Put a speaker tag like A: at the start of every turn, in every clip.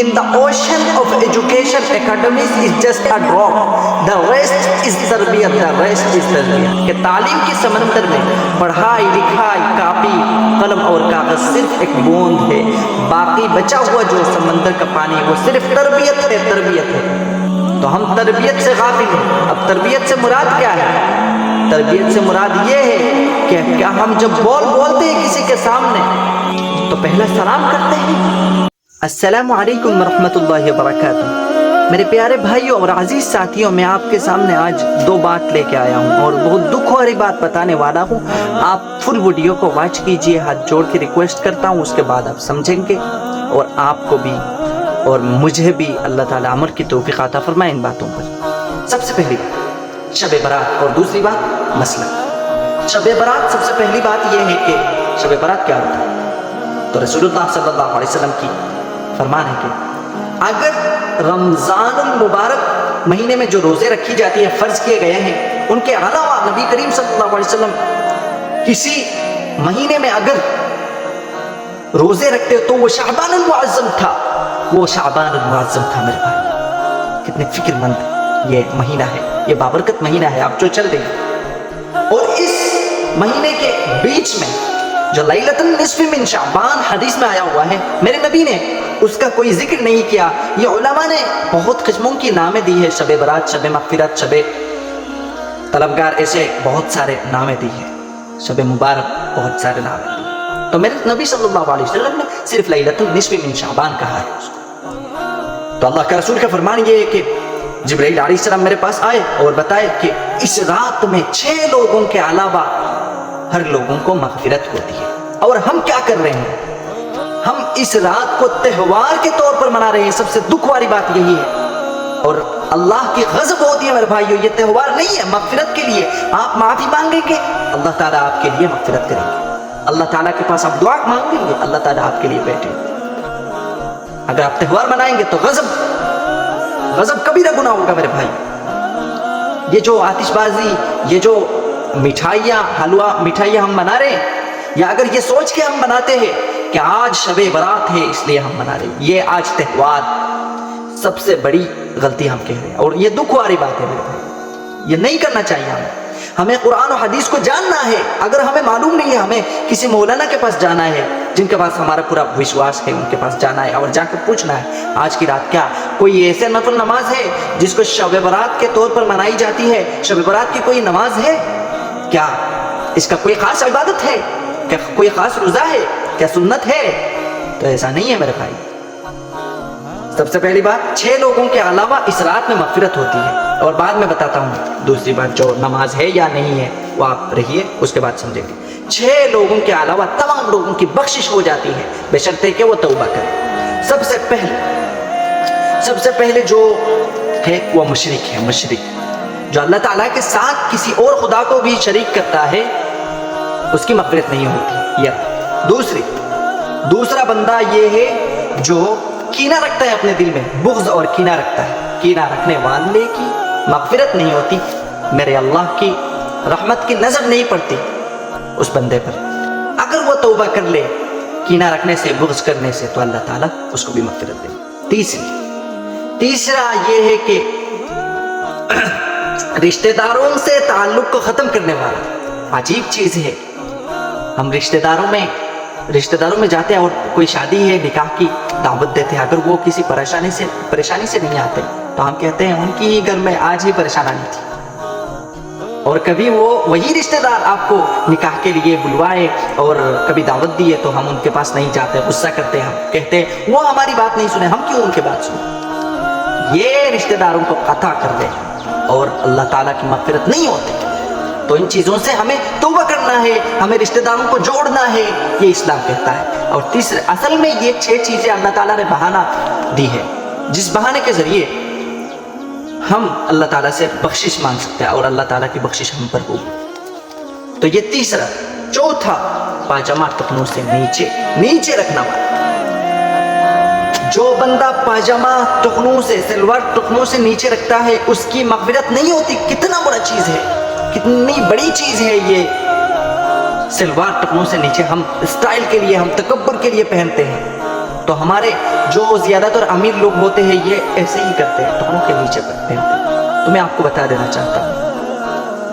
A: in the ocean of education academies is just a drop. The rest is tarbiyat. The rest is tarbiyat. کہ تعلیم کے سمندر میں پڑھائی لکھائی کاپی قلم اور کاغذ صرف ایک بوند ہے، باقی بچا ہوا جو سمندر کا پانی ہے وہ صرف تربیت ہے، تربیت ہے۔ تو ہم تربیت سے غافل ہیں۔ اب تربیت سے مراد کیا ہے؟ تربیت سے مراد یہ ہے کہ کیا ہم جب بولتے ہیں کسی کے سامنے تو پہلا سلام کرتے ہیں؟ السلام علیکم ورحمۃ اللہ وبرکاتہ۔ میرے پیارے بھائیوں اور عزیز ساتھیوں، میں آپ کے سامنے آج دو بات لے کے آیا ہوں اور بہت دکھ والی بات بتانے والا ہوں۔ آپ فل ویڈیو کو واچ کیجئے، ہاتھ جوڑ کے ریکویسٹ کرتا ہوں، اس کے بعد آپ سمجھیں گے اور آپ کو بھی اور مجھے بھی اللہ تعالیٰ عمل کی توفیق عطا فرمائے ان باتوں پر۔ سب سے پہلی بات شب برات اور دوسری بات مسئلہ۔ شب برات سب سے پہلی بات یہ ہے کہ شب برات کیا ہوتا ہے؟ تو رسول اللہ صلی اللہ علیہ وسلم کی فرمان ہے کہ اگر رمضان المبارک مہینے میں جو روزے رکھی جاتی ہیں فرض کیے گئے ہیں ان کے علاوہ نبی کریم صلی اللہ علیہ وسلم کسی مہینے میں اگر روزے رکھتے تو وہ شعبان المعظم تھا، وہ شعبان المعظم تھا میرے بھائی۔ کتنے فکر مند یہ مہینہ ہے، یہ بابرکت مہینہ ہے، آپ جو چل رہے ہیں۔ اور اس مہینے کے بیچ میں جو لیلۃ النصف من شعبان حدیث میں آیا ہوا ہے، میرے نبی نے اس کا کوئی ذکر نہیں کیا۔ یہ علماء نے بہت قسموں کی نامیں دی ہے، شب برات، شب مغفرت، شب طلبگار، ایسے بہت سارے نامیں دی ہے، شب مبارک، بہت سارے نامیں دی۔ تو میرے نبی صلی اللہ علیہ وسلم نے صرف لیلۃ النصف من شعبان کہا ہے اس کو۔ تو اللہ کا رسول کا فرمان یہ ہے کہ جبرائیل علیہ السلام میرے پاس آئے اور بتائے کہ اس رات میں 6 لوگوں کے علاوہ ہر لوگوں کو مغفرت ہوتی ہے۔ اور ہم کیا کر رہے ہیں؟ ہم اس رات کو تہوار کے طور پر منا رہے ہیں۔ سب سے دکھ والی بات یہی ہے، اور اللہ کی غضب ہوتی ہے میرے بھائیو۔ یہ تہوار نہیں ہے مغفرت کے لیے، آپ معافی مانگیں گے اللہ تعالیٰ آپ کے لیے مغفرت کریں گے، اللہ تعالیٰ کے پاس آپ دعا مانگیں گے اللہ تعالیٰ آپ کے لیے بیٹھے۔ اگر آپ تہوار منائیں گے تو غضب کبیرہ گناہ ہوگا میرے بھائی۔ یہ جو آتش بازی، یہ جو مٹھائیاں، حلوہ مٹھائیاں ہم منا رہے ہیں، یا اگر یہ سوچ کے ہم مناتے ہیں کہ آج شب برات ہے اس لیے ہم منا رہے ہیں، یہ آج تہوار، سب سے بڑی غلطی ہم کہہ رہے ہیں، اور یہ دکھ والی بات ہے میرے بھائی۔ یہ نہیں کرنا چاہیے ہمیں قرآن و حدیث کو جاننا ہے۔ اگر ہمیں معلوم نہیں ہے، ہمیں کسی مولانا کے پاس جانا ہے جن کے پاس ہمارا پورا وشواس ہے، ان کے پاس جانا ہے اور جا کے پوچھنا ہے آج کی رات کیا کوئی ایسے نفل نماز ہے جس کو شب برات کے طور پر منائی جاتی ہے؟ شب برات کی کوئی نماز ہے کیا؟ اس کا کوئی خاص عبادت ہے کیا؟ کوئی خاص روزہ ہے کیا؟ سنت ہے؟ تو ایسا نہیں ہے میرے بھائی۔ سب سے پہلی بات 6 لوگوں کے علاوہ اس رات میں مغفرت ہوتی ہے، اور بعد میں بتاتا ہوں دوسری بات جو نماز ہے یا نہیں ہے، وہ آپ رہیے اس کے بعد سمجھیں گے۔ 6 لوگوں کے علاوہ تمام لوگوں کی بخشش ہو جاتی ہے بشرطے کہ وہ توبہ کرے۔ سب سے پہلے جو ہے وہ مشرک ہے، مشرک جو اللہ تعالیٰ کے ساتھ کسی اور خدا کو بھی شریک کرتا ہے، اس کی مغفرت نہیں ہوتی۔ یا دوسرا بندہ یہ ہے جو کینہ رکھتا ہے اپنے دل میں، بغض اور کینہ رکھتا ہے، کینہ رکھنے والے کی مغفرت نہیں ہوتی، میرے اللہ کی رحمت کی نظر نہیں پڑتی اس بندے پر۔ اگر وہ توبہ کر لے کینہ رکھنے سے، بغض کرنے سے، تو اللہ تعالیٰ اس کو بھی مغفرت دے۔ تیسرا یہ ہے کہ رشتہ داروں سے تعلق کو ختم کرنے والا۔ عجیب چیز ہے، ہم رشتہ داروں میں جاتے ہیں اور کوئی شادی ہے، نکاح کی دعوت دیتے ہیں، اگر وہ کسی پریشانی سے نہیں آتے تو ہم کہتے ہیں ان کی ہی گھر میں آج ہی پریشانی تھی۔ اور کبھی وہی رشتہ دار آپ کو نکاح کے لیے بلوائے اور کبھی دعوت دیے تو ہم ان کے پاس نہیں جاتے، غصہ کرتے ہیں، ہم کہتے ہیں وہ ہماری بات نہیں سنے، ہم کیوں ان کے بات سنیں؟ یہ رشتہ داروں کو قطع کر دے اور اللہ تعالیٰ کی مغفرت نہیں ہوتی۔ تو ان چیزوں سے ہمیں توبہ کرنا ہے، ہمیں رشتہ داروں کو جوڑنا ہے، یہ اسلام کہتا ہے۔ اور تیسرے، اصل میں یہ 6 چیزیں اللہ تعالیٰ نے بہانہ دی ہے جس بہانے کے ذریعے ہم اللہ تعالیٰ سے بخشش مانگ سکتے ہیں اور اللہ تعالیٰ کی بخشش ہم پر ہوگی۔ تو یہ تیسرا۔ چوتھا، پاجامہ ٹخنوں سے نیچے رکھنا والا۔ جو بندہ پاجامہ ٹخنوں سے، سلوار ٹخنوں سے نیچے رکھتا ہے اس کی مغفرت نہیں ہوتی۔ کتنا بڑا چیز ہے، کتنی بڑی چیز ہے یہ سلوار ٹخنوں سے نیچے۔ ہم اسٹائل کے لیے، ہم تکبر کے لیے پہنتے ہیں، تو ہمارے جو زیادہ تر امیر لوگ ہوتے ہیں یہ ایسے ہی کرتے ہیں, ٹخنوں کے نیچے پہنتے ہیں. تو میں آپ کو بتا دینا چاہتا ہوں,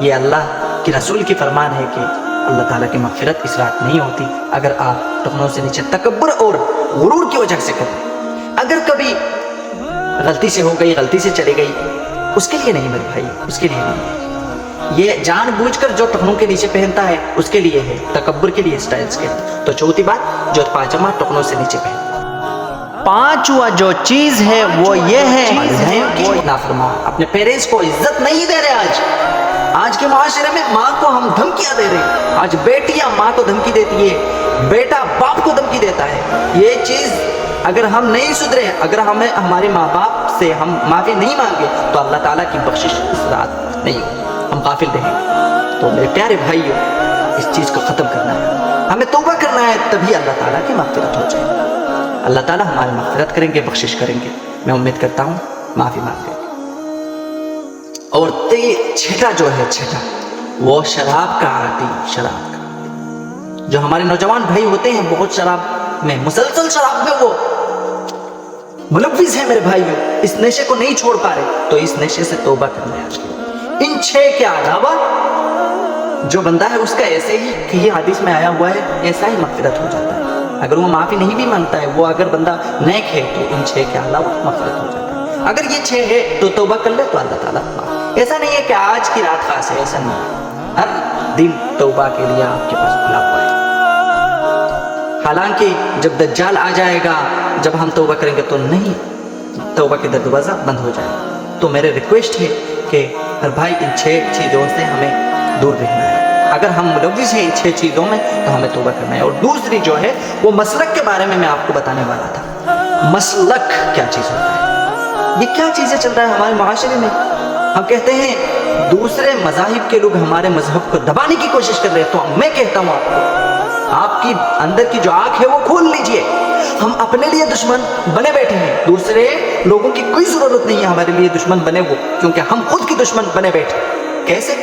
A: یہ اللہ کے رسول کی فرمان ہے کہ اللہ تعالیٰ کی مغفرت اس رات نہیں ہوتی اگر آپ ٹخنوں سے نیچے تکبر اور غرور کی وجہ سے کریں. اگر کبھی غلطی سے ہو گئی, غلطی سے چلی گئی, اس کے لیے نہیں میرے بھائی, اس کے لیے نہیں. یہ جان بوجھ کر جو ٹخنوں کے نیچے پہنتا ہے اس کے لیے ہے, تکبر کے لیے, سٹائلز کے. تو چوتھی بات, جو پاجامہ ٹخنوں سے نیچے پہنتا. پانچواں جو چیز ہے وہ یہ ہے کہ نافرمان, اپنے پیرنٹس کو عزت نہیں دے رہے. آج کے معاشرے میں ماں کو ہم دھمکیاں دے رہے ہیں. آج بیٹیاں ماں کو دھمکی دیتی ہے, بیٹا باپ کو دھمکی دیتا ہے. یہ چیز اگر ہم نہیں سدھرے, اگر ہمیں ہمارے ماں باپ سے ہم معافی نہیں مانگے تو اللہ تعالیٰ کی بخشش اس رات نہیں ہوگی, ہم غافل رہیں گے. تو میرے پیارے بھائیو, اس چیز کو ختم کرنا ہے, ہمیں توبہ کرنا ہے, تبھی اللہ تعالیٰ کی مغفرت ہو جائے. اللہ تعالیٰ ہماری مغفرت کریں گے, بخشش کریں گے. میں امید کرتا ہوں معافی مانگیں. اور چھٹا جو ہے, چھٹا وہ شراب کا عادی, شراب کا. جو ہمارے نوجوان بھائی ہوتے ہیں بہت شراب میں, مسلسل شراب میں وہ ملوث ہیں میرے بھائیو, اس نشے کو نہیں چھوڑ پا رہے. تو اس نشے سے توبہ کرنا ہے. ان 6 کے علاوہ جو بندہ ہے اس کا ایسے ہی کہ یہ حدیث میں آیا ہوا ہے, ایسا ہی مغفرت ہو جاتا ہے. اگر وہ معافی نہیں بھی مانگتا ہے, وہ اگر بندہ نیک ہے تو ان 6 کے علاوہ مغفرت ہو جاتا ہے. اگر یہ 6 ہے تو توبہ کر لے تو اللہ تعالیٰ. ایسا نہیں ہے کہ آج کی رات خاص ہے, ایسا نہیں ہے. ہر دن توبہ کے لیے آپ کے پاس کھلا ہوا ہے. حالانکہ جب دجال آ جائے گا, جب ہم توبہ کریں گے تو نہیں, توبہ کے دروازہ بند ہو جائے گا. تو میرے ریکویسٹ ہے کہ ہر بھائی ان 6 چیزوں سے ہمیں دور رہنا ہے. اگر ہم ملوث ہیں ان 6 چیزوں میں تو ہمیں توبہ کرنا ہے. اور دوسری جو ہے وہ مسلک کے بارے میں آپ کو بتانے والا تھا. مسلک کیا چیز ہوتا ہے, یہ کیا چیزیں چل رہا ہے ہمارے معاشرے میں. ہم کہتے ہیں دوسرے مذاہب کے لوگ ہمارے مذہب کو دبانے کی کوشش کر رہے ہیں. تو میں کہتا ہوں آپ کو, آپ کی اندر کی جو آنکھ ہے وہ کھول لیجئے. ہم اپنے لیے دشمن بنے بیٹھے ہیں, دوسرے لوگوں کی کوئی ضرورت نہیں ہے ہمارے لیے دشمن بنے وہ, کیونکہ ہم خود کی دشمن بنے بیٹھے. کیسے؟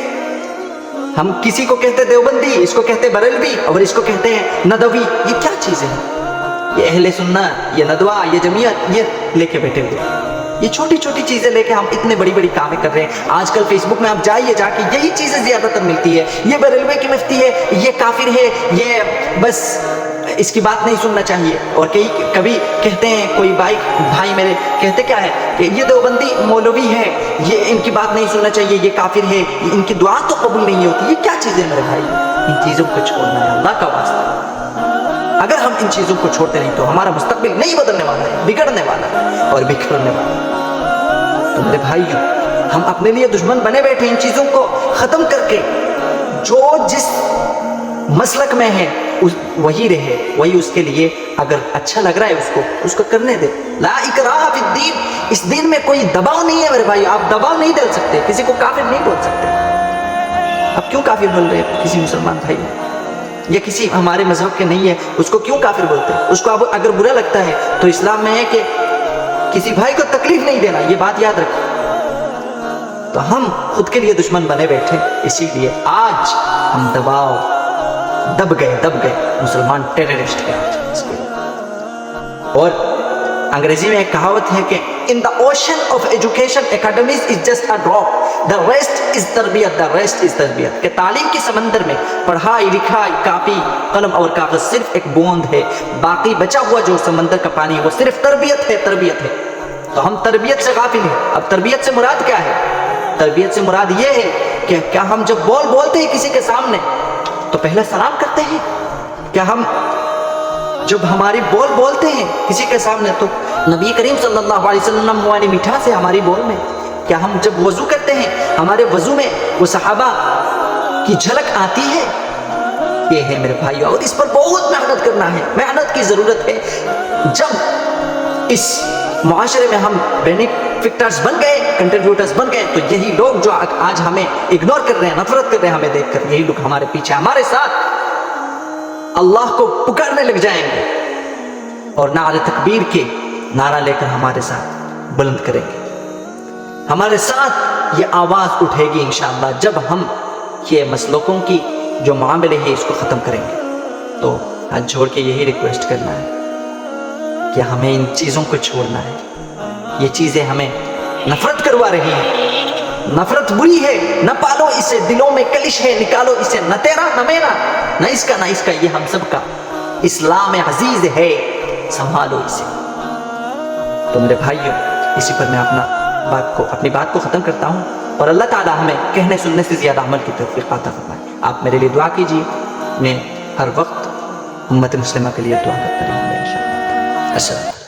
A: ہم کسی کو کہتے دیوبندی, اس کو کہتے بریلوی, اور اس کو کہتے ہیں ندوی. یہ کیا چیزیں ہیں؟ یہ اہل سنت, یہ ندوہ, یہ جمعیت, یہ لے کے بیٹھے ہوئے. یہ چھوٹی چھوٹی چیزیں لے کے ہم اتنے بڑی بڑی کامیں کر رہے ہیں. آج کل فیس بک میں آپ جائیے, جا کے یہی چیزیں زیادہ تر ملتی ہے. یہ بریلوی کی مفتی ہے, یہ کافر ہے, یہ بس اس کی بات نہیں سننا چاہیے. اور کبھی کہتے ہیں کوئی بھائی میرے کہتے کیا ہے کہ یہ دیوبندی مولوی ہے, یہ ان کی بات نہیں سننا چاہیے, یہ کافر ہے, ان کی دعا تو قبول نہیں ہوتی. یہ کیا چیزیں میرے بھائی؟ ان چیزوں کو چھوڑنا ہے, اللہ کا واسطہ. اگر ہم ان چیزوں کو چھوڑتے نہیں تو ہمارا مستقبل نہیں بدلنے والا ہے, بگڑنے والا ہے اور بکھرنے والا ہے. تو میرے بھائیو, ہم اپنے لیے دشمن بنے بیٹھے ان چیزوں کو ختم کر کے. جو جس مسلک میں ہے وہی رہے, وہی اس کے لیے اگر اچھا لگ رہا ہے اس کو کرنے دے. لا اکراہ فی الدین, اس دین میں کوئی دباؤ نہیں ہے میرے بھائی. آپ دباؤ نہیں ڈال سکتے, کسی کو کافر نہیں بول سکتے. اب کیوں کافر بول رہے ہیں کسی مسلمان بھائی, یا کسی ہمارے مذہب کے نہیں ہے اس کو کیوں کافر بولتے ہیں؟ اس کو اب اگر برا لگتا ہے تو اسلام میں ہے کہ کسی بھائی کو تکلیف نہیں دینا, یہ بات یاد رکھیں. تو ہم خود کے لیے دشمن بنے بیٹھے, اسی لیے آج ہم دب گئے مسلمان ٹیررسٹ کے آج. اور انگریزی میں ایک کہاوت ہے کہ in the ocean of education academies is just a drop, the rest is تربیت, the rest is تربیت. کہ تعلیم کے سمندر میں پڑھائی لکھائی کاپی قلم اور کاغذ صرف ایک بوند ہے, باقی بچا ہوا جو سمندر کا پانی ہے وہ صرف تربیت ہے. تو ہم تربیت سے غافل ہیں. اب تربیت سے مراد کیا ہے؟ تربیت سے مراد یہ ہے کہ کیا ہم جب بولتے ہیں کسی کے سامنے تو پہلا سلام کرتے ہیں؟ کیا ہم جب ہماری بولتے ہیں کسی کے سامنے تو نبی کریم صلی اللہ علیہ وسلم والی مٹھاس ہے ہماری بول میں؟ کیا ہم جب وضو کرتے ہیں ہمارے وضو میں وہ صحابہ کی جھلک آتی ہے؟ یہ ہے میرے بھائیو, اور اس پر بہت محنت کرنا ہے, محنت کی ضرورت ہے. جب اس معاشرے میں ہم بینیفیکٹرز بن گئے, کنٹریبیوٹرز بن گئے, تو یہی لوگ جو آج ہمیں اگنور کر رہے ہیں, نفرت کر رہے ہیں ہمیں دیکھ کر, یہی لوگ ہمارے پیچھے ہمارے ساتھ اللہ کو پکارنے لگ جائیں گے اور نعرہ تکبیر کے نعرہ لے کر ہمارے ساتھ بلند کریں گے. ہمارے ساتھ یہ آواز اٹھے گی انشاءاللہ جب ہم یہ مسلکوں کی جو معاملے ہیں اس کو ختم کریں گے. تو ہاتھ جوڑ کے یہی ریکویسٹ کرنا ہے کہ ہمیں ان چیزوں کو چھوڑنا ہے. یہ چیزیں ہمیں نفرت کروا رہی ہیں. نفرت بری ہے, نہ پالو اسے, دلوں میں کلش ہے نکالو اسے, نہ تیرا نہ میرا, نہ اس کا نہ اس کا, یہ ہم سب کا اسلام عزیز ہے, سنبھالو اسے. تو میرے بھائیوں, اسی پر میں اپنی بات کو ختم کرتا ہوں, اور اللہ تعالی ہمیں کہنے سننے سے زیادہ عمل کی توفیق عطا فرمائے. آپ میرے لیے دعا کیجیے, میں ہر وقت امت مسلمہ کے لیے دعا کرتا رہوں گا انشاءاللہ. السلام.